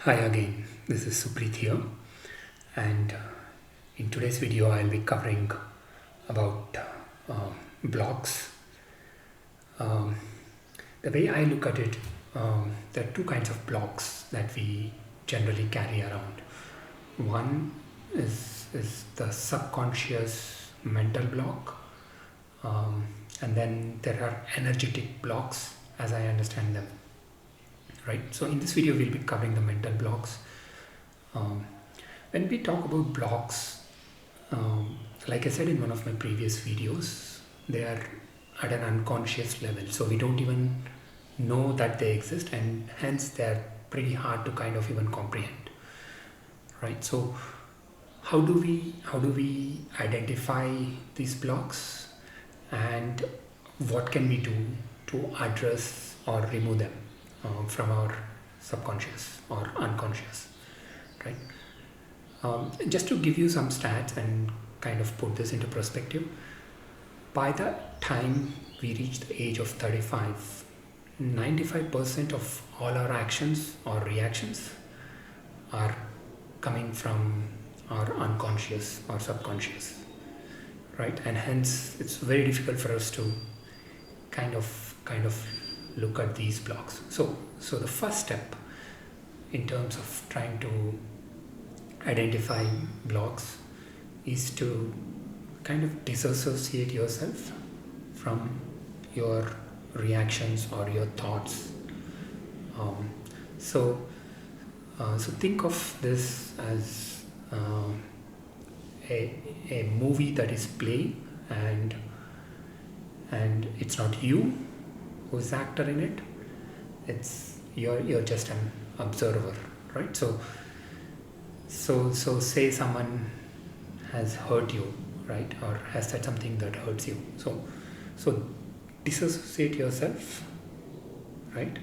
Hi again, this is Supreet here, and in today's video I'll be covering about blocks. Um, the way I look at it, there are two kinds of blocks that we generally carry around. One is the subconscious mental block, and then there are energetic blocks as I understand them. Right. So in this video we'll be covering the mental blocks. Um, when we talk about blocks, like I said in one of my previous videos, they are at an unconscious level, so we don't even know that they exist, and hence they're pretty hard to kind of even comprehend, right? So how do we identify these blocks, and what can we do to address or remove them from our subconscious or unconscious, right? Just to give you some stats and kind of put this into perspective, by the time we reach the age of 35, 95% of all our actions or reactions are coming from our unconscious or subconscious, right? And hence it's very difficult for us to kind of look at these blocks. So the first step in terms of trying to identify blocks is to kind of disassociate yourself from your reactions or your thoughts. Um, so, so think of this as a movie that is playing, and it's not you who's the actor in it. It's you're just an observer, right? So say someone has hurt you, right, or has said something that hurts you. So disassociate yourself, right,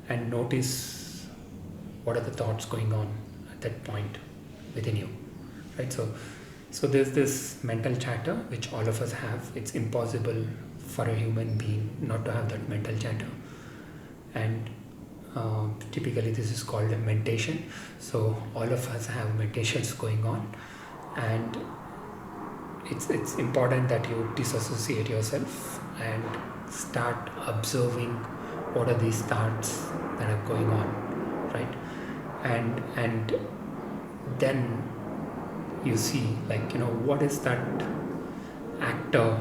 and notice what are the thoughts going on at that point within you, right? So there's this mental chatter which all of us have. It's impossible for a human being not to have that mental chatter, and typically this is called a mentation. So all of us have mentations going on, and it's important that you disassociate yourself and start observing what are these thoughts that are going on, right? And then you see, like, what is that actor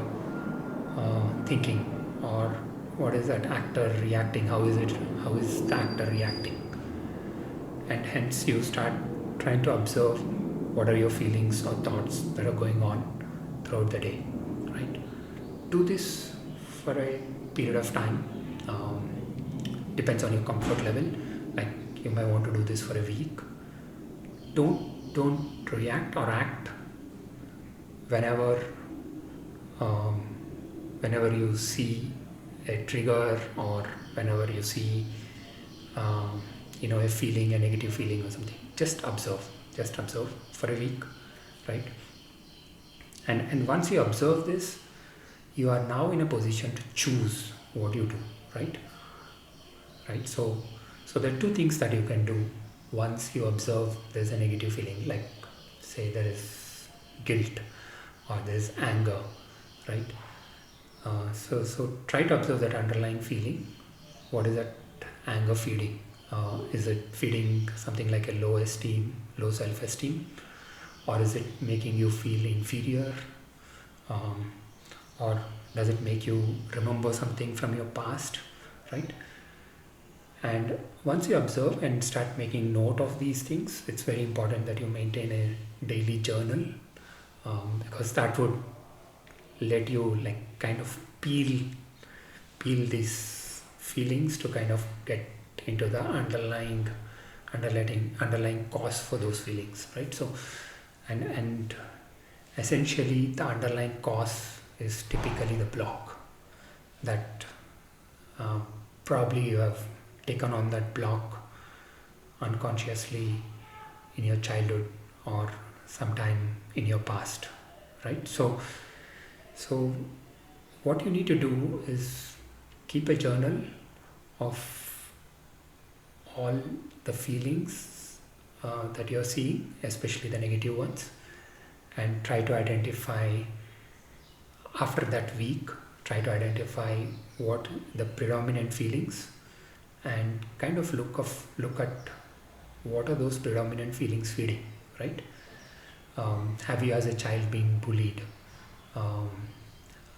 thinking, or what is that actor reacting, how is the actor reacting, and hence you start trying to observe what are your feelings or thoughts that are going on throughout the day, right? Do this for a period of time. Depends on your comfort level. Like, you might want to do this for a week. Don't react or act whenever um, whenever you see a trigger, or whenever you see a feeling, a negative feeling or something. Just observe for a week, right? And once you observe this, you are now in a position to choose what you do, right? So there are two things that you can do once you observe there's a negative feeling, like say there is guilt or there's anger, right? So try to observe that underlying feeling. What is that anger feeding? Is it feeding something like a low self-esteem, or is it making you feel inferior, um, or does it make you remember something from your past, right? And once you observe and start making note of these things, it's very important that you maintain a daily journal, because that would let you, like, kind of peel these feelings to kind of get into the underlying cause for those feelings, right? So and essentially the underlying cause is typically the block that uh, probably you have taken on that block unconsciously in your childhood or sometime in your past, right? So what you need to do is keep a journal of all the feelings that you're seeing, especially the negative ones, and try to identify after that week, try to identify what the predominant feelings, and kind of look at what are those predominant feelings feeding, right? Have you as a child been bullied? um,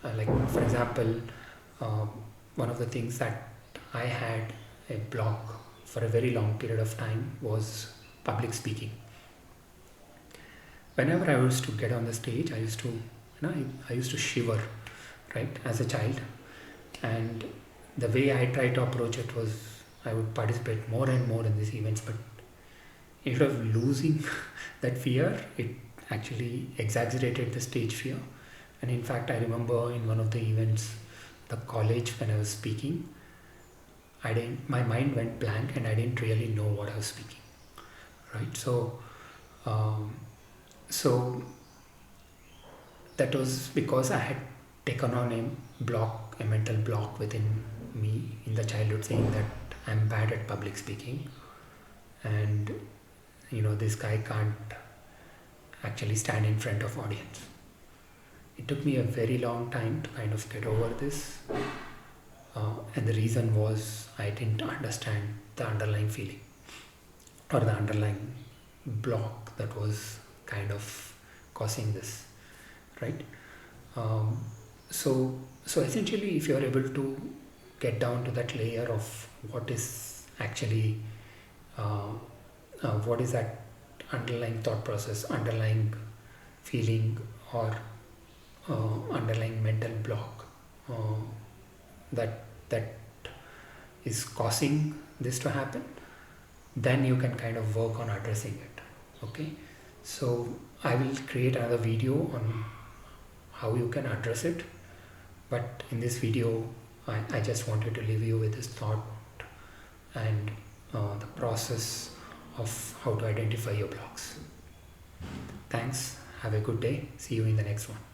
like for example, um, one of the things that I had a block for a very long period of time was public speaking. Whenever I used to get on the stage, I used to, I used to shiver, right, as a child. And the way I tried to approach it was I would participate more and more in these events, but instead of losing that fear, it actually exaggerated the stage fear. And in fact, I remember in one of the events, the college, when I was speaking, my mind went blank and I didn't really know what I was speaking, right? Um, so that was because I had taken on a mental block within me in the childhood, saying that I'm bad at public speaking, and this guy can't actually stand in front of audience. It took me a very long time to kind of get over this, and the reason was I didn't understand the underlying feeling or the underlying block that was kind of causing this, right? Um, so essentially, if you are able to get down to that layer of what is actually what is that underlying thought process, underlying feeling, or underlying mental block that is causing this to happen, then you can kind of work on addressing it. Okay, so I will create another video on how you can address it, but in this video I just wanted to leave you with this thought and the process of how to identify your blocks. Thanks, have a good day, see you in the next one.